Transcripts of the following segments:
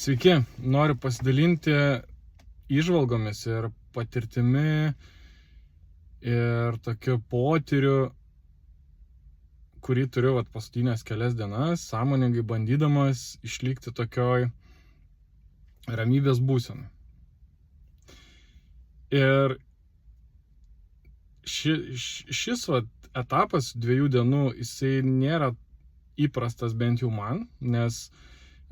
Sveiki, noriu pasidalinti įžvalgomis ir patirtimi ir tokiu potyriu, kurį turiu paskutinės kelias dienas, sąmoningai bandydamas išlikti tokioj ramybės būsenoj. Ir šis etapas 2 dienų, jisai nėra įprastas bent jau man, nes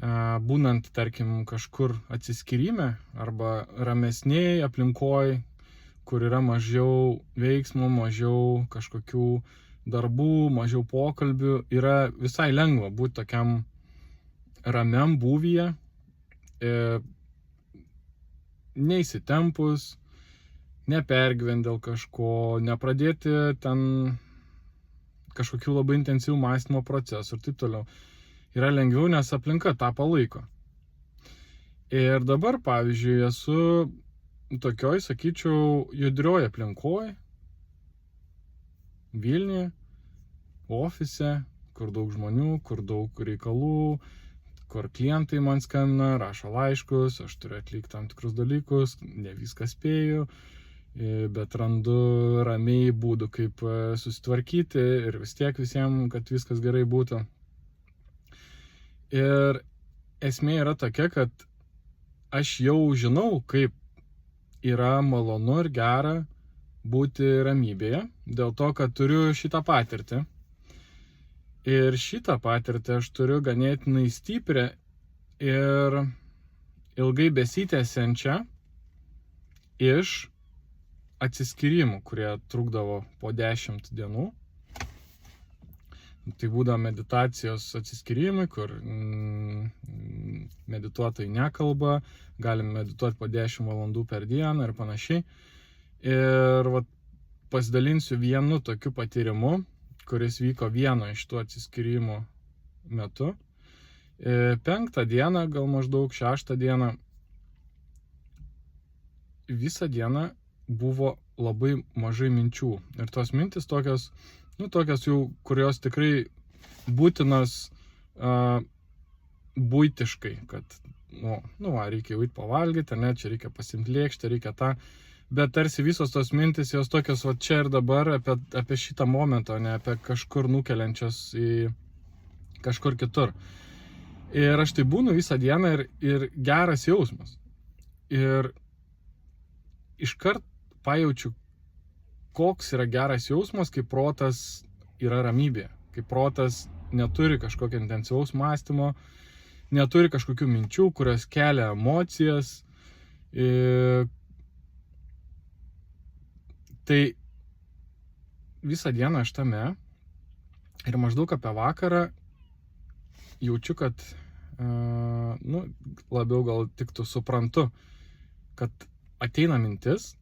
būnant, tarkim, kažkur atsiskyrime arba ramesnėj aplinkoj, kur yra mažiau veiksmų, mažiau kažkokių darbų, mažiau pokalbių, yra visai lengva būti tokiam ramiam būvyje, neįsitempus, nepergyvent dėl kažko, nepradėti ten kažkokių labai intensyvių mąstymo procesų ir taip toliau. Yra lengviau, nes aplinka tą palaiko. Ir dabar, pavyzdžiui, esu tokioj, sakyčiau, judrioj aplinkoj, Vilniuje, ofise, kur daug žmonių, kur daug reikalų, kur klientai man skambina, rašo laiškus, aš turiu atlikti tam tikrus dalykus, ne viską spėju, bet randu ramiai būdų, kaip susitvarkyti ir vis tiek visiems, kad viskas gerai būtų. Ir esmė yra tokia, kad aš jau žinau, kaip yra malonu ir gera būti ramybėje, dėl to, kad turiu šitą patirtį. Ir šitą patirtį aš turiu ganėtinai stiprią ir ilgai besitęsiančią iš atsiskyrimų, kurie trukdavo po 10 dienų. Tai būdavo meditacijos atsiskyrimai, kur medituotojai nekalba, galim medituoti po 10 valandų per dieną ir panašiai. Ir pasidalinsiu vienu tokiu patyrimu, kuris vyko vieno iš tų atsiskyrimų metu. 5 dieną, gal maždaug 6 dieną, visą dieną buvo labai mažai minčių. Ir tos mintis tokios jau, kurios tikrai būtinos buitiškai, kad, reikia jau eit pavalgyti, ar ne, čia reikia pasimti lėkštę, reikia tą, bet tarsi visos tos mintis, jos tokios čia ir dabar apie šitą momentą, ne apie kažkur nukeliančias į kažkur kitur. Ir aš tai būnu visą dieną ir geras jausmas. Ir iškart pajaučiu, koks yra geras jausmas, kai protas yra ramybė, kai protas neturi kažkokio intensyvaus mąstymo, neturi kažkokių minčių, kurios kelia emocijas. Tai visą dieną aš tame ir maždaug apie vakarą jaučiu, kad labiau gal tiktų suprantu, kad ateina mintis.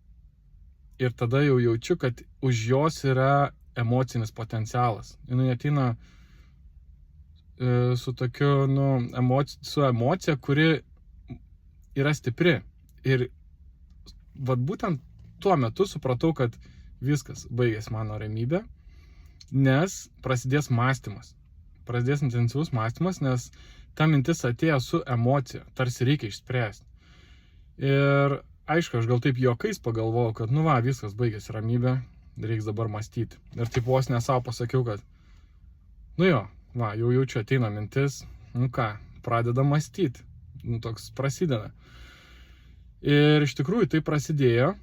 Ir tada jau jaučiu, kad už jos yra emocinis potencialas. Jinai ateina su tokiu, su emocija, kuri yra stipri. Ir būtent tuo metu supratau, kad viskas, baigėsi mano ramybė, nes prasidės mąstymas. Prasidės intensyvus mąstymas, nes ta mintis atėjo su emocija, tarsi reikia išspręsti. Ir aišku, aš gal taip juokais pagalvojau, kad viskas, baigėsi ramybė, reiks dabar mąstyti. Ir taip vos ne savo pasakiau, kad jau jaučiu, ateina mintis, pradeda mąstyti, toks prasideda. Ir iš tikrųjų tai prasidėjo.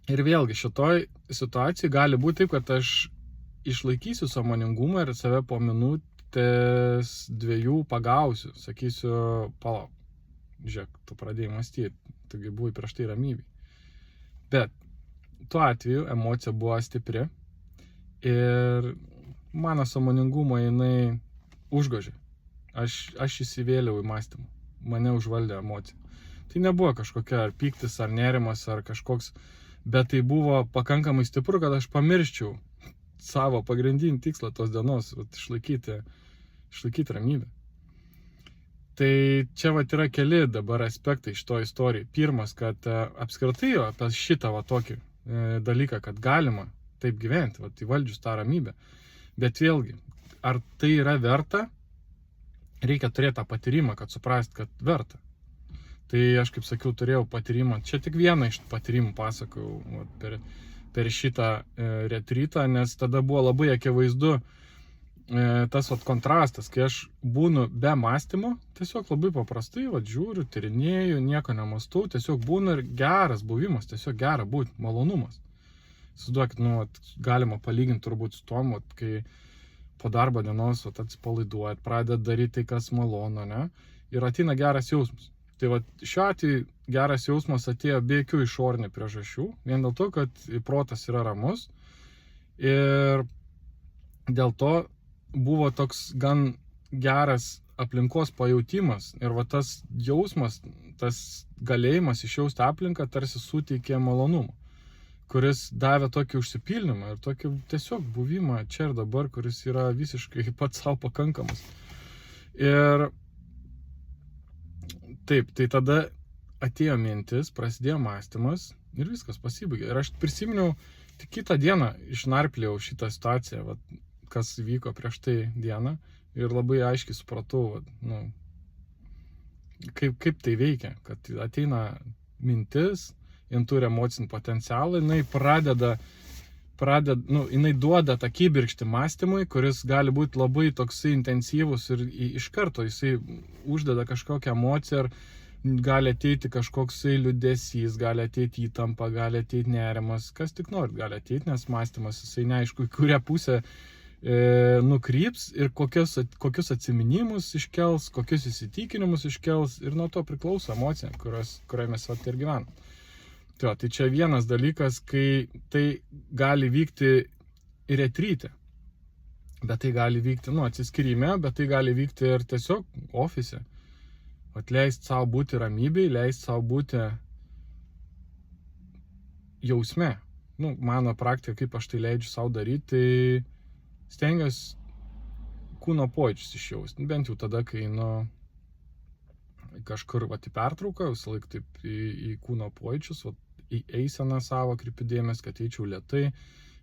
Ir vėlgi šitoj situacijai gali būti taip, kad aš išlaikysiu sąmoningumą ir save po minutės 2 pagausiu, sakysiu, palauk, žiūrėk, tu pradėjai mąstyti. Taigi buvai prieš tai ramybėj. Bet tuo atveju emocija buvo stipri ir mano sąmoningumą jinai užgožė. Aš įsivėliau į mąstymą. Mane užvaldė emocija. Tai nebuvo kažkokia ar pyktis, ar nerimas, ar kažkoks, bet tai buvo pakankamai stipru, kad aš pamirščiau savo pagrindinį tikslą tos dienos, išlaikyti ramybę. Tai čia yra keli dabar aspektai šito istorijai. Pirmas, kad apskritai apie šitą tokį dalyką, kad galima taip gyventi, įvaldžius tą ramybę. Bet vėlgi, ar tai yra verta, reikia turėti tą patyrimą, kad suprast, kad verta. Tai aš, kaip sakiau, turėjau patyrimą. Čia tik vieną iš patyrimų pasakojau per šitą retrytą, nes tada buvo labai akivaizdu tas kontrastas, kai aš būnu be mąstymo, tiesiog labai paprastai, žiūriu, tyrinėju, nieko nemastau, tiesiog būnu ir geras buvimas, tiesiog gera būti, malonumas. Įsivaizduokit, galima palyginti turbūt su tom, kai po darbo dienos atsipalaiduojat, pradeda daryti tai, kas malonu, ne? Ir ateina geras jausmas. Tai šiuo atveju geras jausmas atėjo be jokių išorinių priežasčių, vien dėl to, kad protas yra ramus ir dėl to buvo toks gan geras aplinkos pajautimas ir tas jausmas, tas galėjimas išjausti aplinką tarsi suteikė malonumą, kuris davė tokį užsipildymą ir tokį tiesiog buvimą čia ir dabar, kuris yra visiškai pats savo pakankamas. Ir taip, tai tada atėjo mintis, prasidėjo mąstymas ir viskas pasibaigė. Ir aš prisiminiau, tik kitą dieną išnarplėjau šitą situaciją, kas vyko prieš tai dieną ir labai aiškiai supratau, kaip tai veikia, kad ateina mintis, jin turi emocinį potencialą, jinai jinai duoda tą kibirkštį mąstymui, kuris gali būti labai toksai intensyvus ir iš karto jisai uždeda kažkokią emociją ir gali ateiti kažkoksai liūdesys, gali ateiti įtampa, gali ateiti nerimas, kas tik norit gali ateiti, nes mąstymas jisai neaišku, į kurią pusę nukryps ir kokius atsiminimus iškels, kokius įsitikinimus iškels ir nuo to priklauso emocija, kurioje mes ir gyvenam. Tai čia vienas dalykas, kai tai gali vykti ir retryte, bet tai gali vykti, atsiskyrime, bet tai gali vykti ir tiesiog ofise. Leisti savo būti ramybėj, leisti savo būti jausme. Mano praktika, kaip aš tai leidžiu savo daryti, tai stengiuosi kūno pojūčius išjausti. Bent jau tada, kai kažkur į pertrauką, visą laiką taip į kūno pojūčius, į eiseną savo kreipiu dėmesį, kad eičiau lėtai,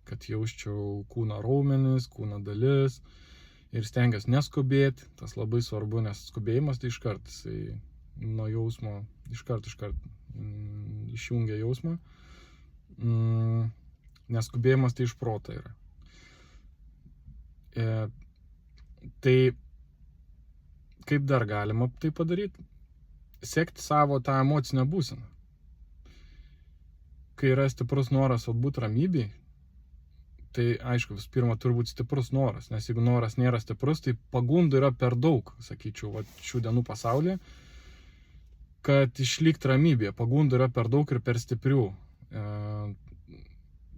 kad jausčiau kūno raumenis, kūno dalis ir stengiuosi neskubėti. Tas labai svarbu, nes skubėjimas tai iškart, jisai nuo jausmo iškart išjungia jausmą. Neskubėjimas tai iš proto yra. Tai kaip dar galima tai padaryti? Sekti savo tą emocinę būseną. Kai yra stiprus noras būti ramybėj, tai aišku, vis pirma turi būti stiprus noras, nes jeigu noras nėra stiprus, tai pagundų yra per daug, sakyčiau, šių dienų pasaulyje, kad išlikti ramybėje, pagundų yra per daug ir per stiprių.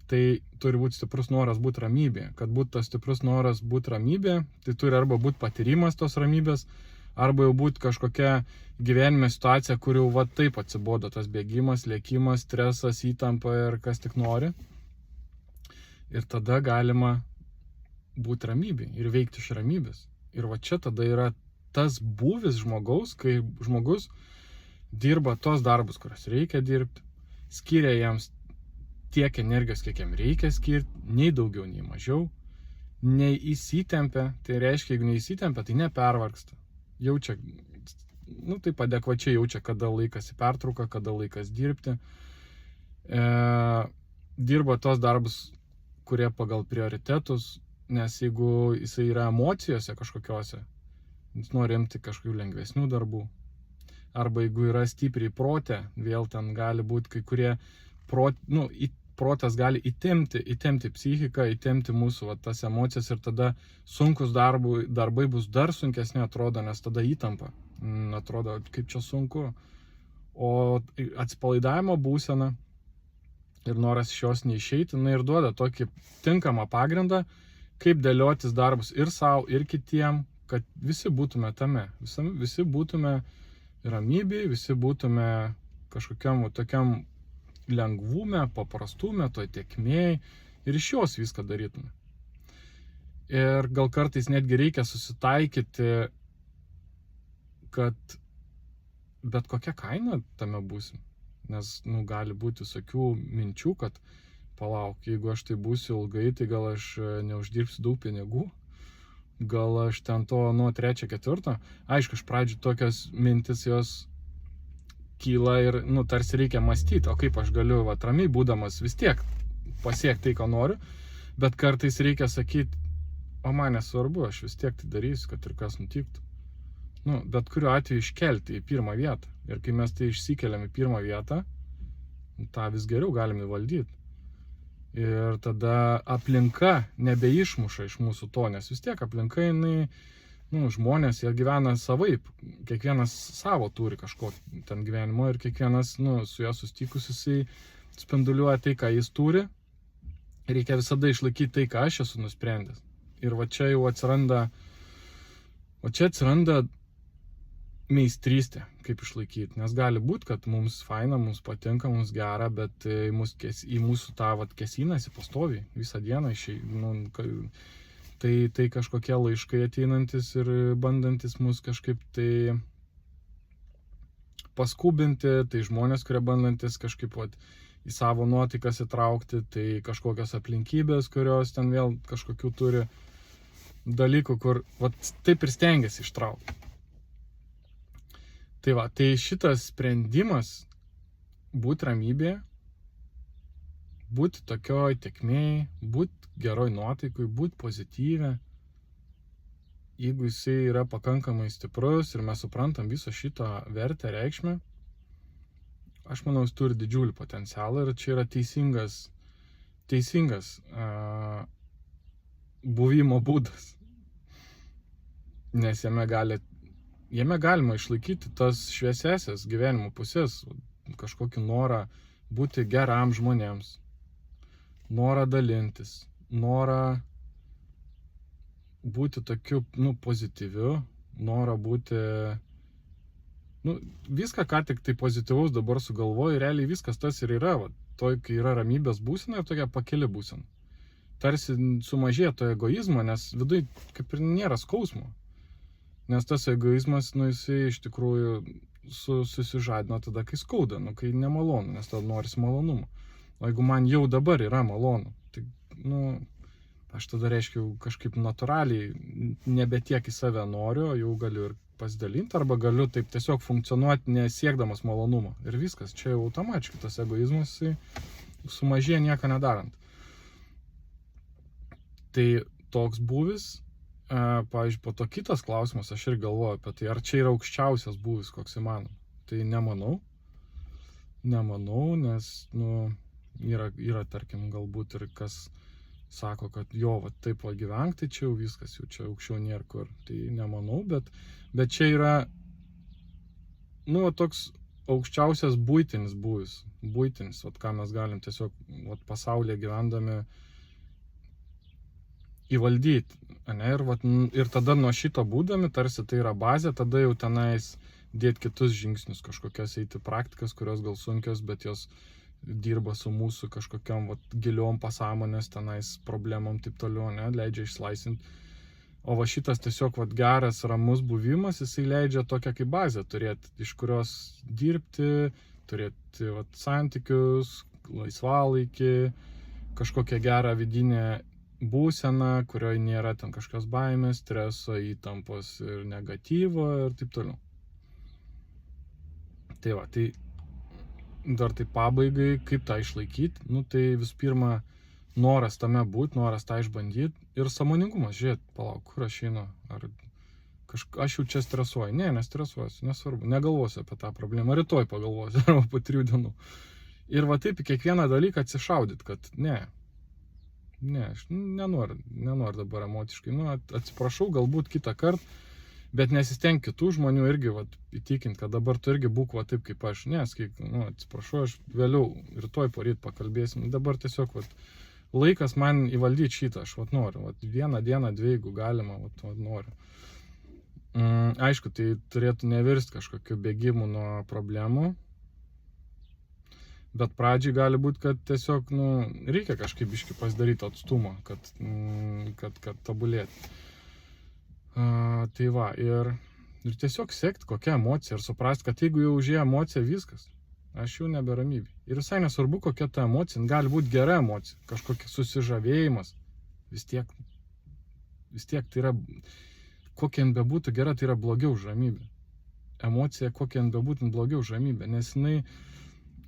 Tai turi būti stiprus noras būti ramybėje. Kad būtų tas stiprus noras būti ramybėje, tai turi arba būti patyrimas tos ramybės, arba jau būti kažkokia gyvenime situacija, kur jau taip atsibodo tas bėgimas, lėkimas, stresas, įtampa ir kas tik nori. Ir tada galima būti ramybėje ir veikti iš ramybės. Ir čia tada yra tas būvis žmogaus, kai žmogus dirba tos darbus, kurias reikia dirbti, skiria jiems tiek energijos, kiek jam reikia skirti, nei daugiau, nei mažiau, nei įsitempia, tai reiškia, jeigu neįsitempia, tai nepervargsta. Jaučia, taip adekvačiai jaučia, kada laikas į pertrauką, kada laikas dirbti. Dirba tos darbus, kurie pagal prioritetus, nes jeigu jisai yra emocijose kažkokiose, jis nori imti kažkokių lengvesnių darbų. Arba jeigu yra stipriai prote, vėl ten gali būti kai kurie protas gali įtempti psichiką, įtempti mūsų tas emocijas ir tada sunkus darbai bus dar sunkesni, atrodo, nes tada įtampa. Atrodo, kaip čia sunku. O atsipalaidavimo būsena ir noras iš jos neišeiti, ir duoda tokį tinkamą pagrindą, kaip dėliotis darbus ir savo, ir kitiem, kad visi būtume tame, visi būtume ramybėj, visi būtume kažkokiam tokiam lengvume, paprastume, toj tėkmėj ir iš jos viską darytume. Ir gal kartais netgi reikia susitaikyti, kad bet kokia kaina tame būsim. Nes gali būti visokių minčių, kad palauk, jeigu aš tai būsiu ilgai, tai gal aš neuždirbsiu daug pinigų, gal aš ten to 3, 4. Aišku, iš pradžių tokios mintis jos kyla ir, tarsi reikia mąstyti, o kaip aš galiu, ramiai būdamas vis tiek pasiekti tai, ko noriu, bet kartais reikia sakyti, o man nesvarbu, aš vis tiek tai darysiu, kad ir kas nutiktų. Bet kuriuo atveju iškelti į pirmą vietą. Ir kai mes tai išsikeliam į pirmą vietą, tą vis geriau galim įvaldyti. Ir tada aplinka nebeišmuša iš mūsų to, nes vis tiek aplinka, jinai, žmonės, jie gyvena savaip. Kiekvienas savo turi kažkokį ten gyvenimo ir kiekvienas, su juo susitikus, jisai spinduliuoja tai, ką jis turi. Reikia visada išlaikyti tai, ką aš esu nusprendęs. Ir va čia jau atsiranda meistrystė, kaip išlaikyti. Nes gali būti, kad mums faina, mums patinka, mums gera, bet į mūsų tą kėsinasi pastoviai visą dieną. Tai kažkokie laiškai ateinantis ir bandantis mus kažkaip tai paskubinti, tai žmonės, kurie bandantis kažkaip į savo nuotaikas įtraukti, tai kažkokios aplinkybės, kurios ten vėl kažkokių turi dalykų, kur taip ir stengiasi ištraukti. Tai šitas sprendimas būti ramybėje, būti tokioj tėkmėj, būti geroj nuotaikoj, būti pozityvė, jeigu jisai yra pakankamai stiprus ir mes suprantam viso šito vertę, reikšmę, aš manau, jis turi didžiulį potencialą ir čia yra teisingas buvimo būdas, nes jame galima išlaikyti tas šviesiasias gyvenimo pusės, kažkokį norą būti geram žmonėms, norą dalintis, norą būti tokiu, pozityviu, norą būti, viską, ką tik tai pozityvaus dabar sugalvoju, realiai viskas tas ir yra, kai yra ramybės būsena ir tokia pakeli būsena. Tarsi sumažėja to egoizmo, nes viduj kaip ir nėra skausmo. Nes tas egoizmas, jisai iš tikrųjų susižadino tada, kai skauda, kai nemalonu, nes tada norisi malonumo. O jeigu man jau dabar yra malonu, tai, aš tada reiškia kažkaip natūraliai nebe tiek į save noriu, jau galiu ir pasidalinti, arba galiu taip tiesiog funkcionuoti nesiekdamas malonumo. Ir viskas, čia jau automatiškai tas egoizmas sumažėja nieko nedarant. Tai toks būvis. Pavyzdžiui, po to kitas klausimas, aš ir galvoju apie tai, ar čia yra aukščiausias būvis, koks įmanoma. Tai nemanau, nes, yra, tarkim, galbūt ir kas sako, kad taip gyvenk, tai čia jau viskas, jau čia aukščiau nėra kur. Tai nemanau, bet čia yra, toks aukščiausias buitinis būvis, ką mes galim tiesiog, pasaulyje gyvendami įvaldyti. Ir tada nuo šito būdami, tarsi tai yra bazė, tada jau tenais dėti kitus žingsnius, kažkokias eiti praktikas, kurios gal sunkios, bet jos dirba su mūsų kažkokiam giliom pasąmonės tenais problemom, taip toliau, leidžia išlaisinti. O šitas tiesiog geras, ramus buvimas, jisai leidžia tokią kaip bazę turėti, iš kurios dirbti, turėti santykius, laisvalaikį, kažkokią gerą vidinę būsena, kurioje nėra ten kažkokios baimės, streso, įtampos ir negatyvo ir taip toliau. Tai dar tai pabaigai, kaip tą išlaikyti, tai visų pirma, noras tame būti, noras tą išbandyti ir sąmoningumas, žiūrėt, palauk, kur aš einu, aš jau čia stresuoju, nestresuosiu, nesvarbu, negalvosiu apie tą problemą, rytoj pagalvosiu, arba po 3 dienų. Ir taip į kiekvieną dalyką atsišaudyt, kad aš nenoriu dabar emociškai, atsiprašau, galbūt kitą kartą, bet nesistenk kitų žmonių irgi įtikinti, kad dabar tu irgi būk taip kaip aš, atsiprašau, aš vėliau, rytoj poryt pakalbėsim, dabar tiesiog laikas man įvaldyti šitą, aš noriu, 1 dieną, 2, jeigu galima, noriu. Aišku, tai turėtų nevirsti kažkokiu bėgimu nuo problemų. Bet pradžiai gali būti, kad tiesiog, reikia kažkaip biškį pasidaryti atstumą, kad tobulėti. Ir tiesiog sekti kokią emociją ir suprasti, kad jeigu jau užėjo emocija, viskas, aš jau neberamybė. Ir visai nesvarbu, kokia ta emocija, gali būti gera emocija, kažkokia susižavėjimas, vis tiek tai yra, kokia bebūtų gera, tai yra blogiau už ramybę. emocija, kokia jin bebūtų blogiau už ramybę, nes jinai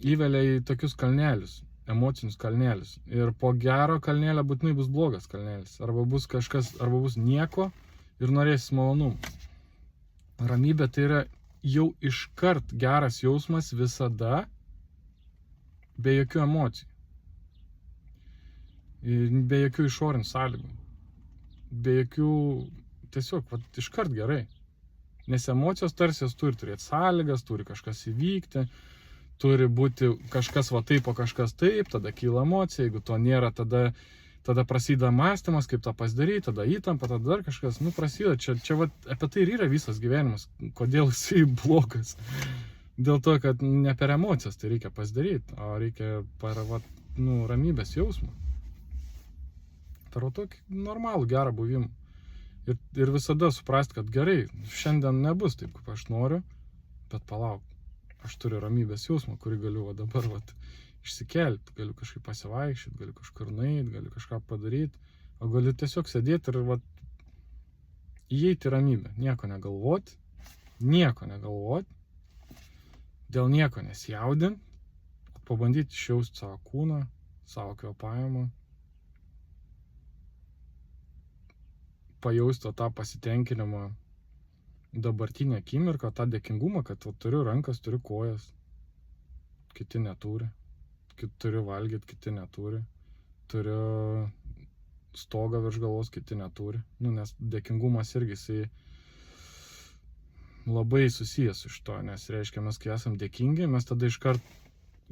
įvelia į tokius kalnelius, emocinius kalnelius. Ir po gero kalnelio būtinai bus blogas kalnelis. Arba bus kažkas, arba bus nieko ir norėsis malonumų. Ramybė tai yra jau iškart geras jausmas visada, be jokių emocijų. Be jokių išorinių sąlygų. Be jokių, tiesiog, iškart gerai. Nes emocijos tarsi jos turi turėti sąlygas, turi kažkas įvykti, turi būti kažkas va taip, o kažkas taip, tada kyla emocija, jeigu to nėra, tada prasideda mąstymas, kaip tą pasidaryti, tada įtampa, tada dar kažkas, prasideda, čia va, apie tai ir yra visas gyvenimas, kodėl jisai blogas. Dėl to, kad ne per emocijas tai reikia pasidaryti, o reikia per ramybės jausmą. Per tokį normalų, gerą buvimą. Ir visada suprast, kad gerai, šiandien nebus taip, kaip aš noriu, bet palauk, aš turiu ramybės jausmą, kurį galiu dabar išsikelti, galiu kažkaip pasivaikščioti, galiu kažkur nueiti, galiu kažką padaryti, o galiu tiesiog sėdėti ir įeiti į ramybę, nieko negalvoti, dėl nieko nesijaudinti, pabandyti išjausti savo kūną, savo kvėpavimą, pajausti tą pasitenkinimą dabartinę akimirką, tą dėkingumą, kad turiu rankas, turiu kojas, kiti neturi, turiu valgyti, kiti neturi, turiu stogą virš galvos, kiti neturi, nes dėkingumas irgi jisai labai susijęs su šito, nes reiškia, mes kai esam dėkingi, mes tada iškart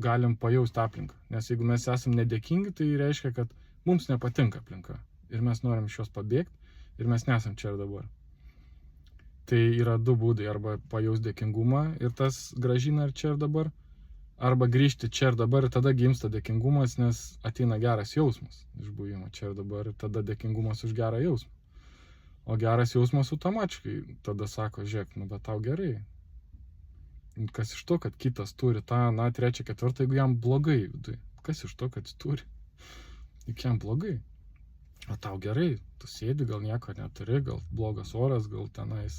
galim pajausti aplinką, nes jeigu mes esam nedėkingi, tai reiškia, kad mums nepatinka aplinka ir mes norim iš jos pabėgti ir mes nesam čia ir dabar. Tai yra du būdai, arba pajausti dėkingumą ir tas grąžina ir čia ir dabar, arba grįžti čia ir dabar ir tada gimsta dėkingumas, nes ateina geras jausmas iš buvimo čia ir dabar ir tada dėkingumas už gerą jausmą. O geras jausmas automatiškai tada sako, žiūrėk, bet tau gerai. Kas iš to, kad kitas turi tą, trečią, ketvirtą, jeigu jam blogai viduje. Kas iš to, kad jis turi? Juk jam blogai. O tau gerai, tu sėdi, gal nieko neturi, gal blogas oras, gal tenais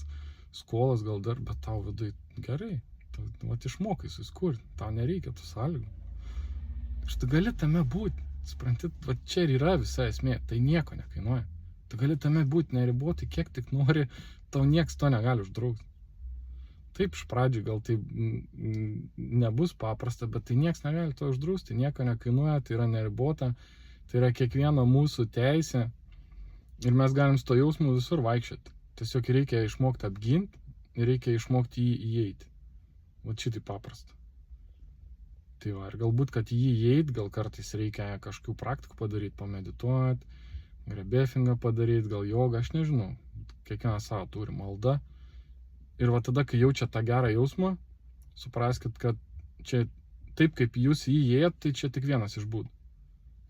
skolas, gal dar, bet tau viduje gerai. Išmokai susikurti, tau nereikia tų sąlygų. Ir tu gali tame būti, supranti, čia ir yra visa esmė, tai nieko nekainuoja. Tu gali tame būti neriboti, kiek tik nori, tau nieks to negali uždrausti. Taip, iš pradžių gal tai nebus paprasta, bet tai nieks negali to uždrausti, nieko nekainuoja, tai yra neribota, tai yra kiekvieno mūsų teisė ir mes galim su to jausmu visur vaikščioti. Tiesiog reikia išmokti apginti ir reikia išmokti jį įeiti. Šitai paprasta. Tai ir galbūt, kad jį įeiti, gal kartais reikia kažkokių praktikų padaryti, pamedituoti, grebefingą padaryti, gal jogą, aš nežinau. Kiekvienas savo turi maldą. Ir tada, kai jaučia tą gerą jausmą, supraskit, kad čia taip, kaip jūs jį įėjot, tai čia tik vienas iš būdų.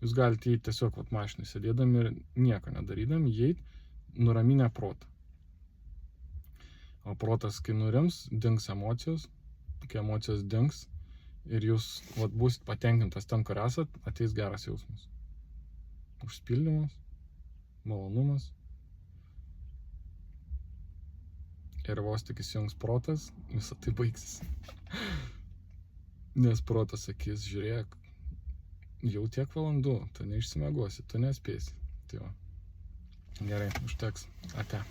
Jūs galite įeiti tiesiog mašinai sėdėdami ir nieko nedarydami, įeiti, nuraminę protą. O protas, kai nurims, dings emocijos, kai emocijos dings ir jūs būsit patenkintas ten, kur esat, ateis geras jausmas. Užpildymas, malonumas. Ir vos tik įsijungs protas, visą tai baigsis. Nes protas sakys, žiūrėk, jau tiek valandų, tu neišsimiegosi, tu nespėsi. Tai va. Gerai, užteks. Ate.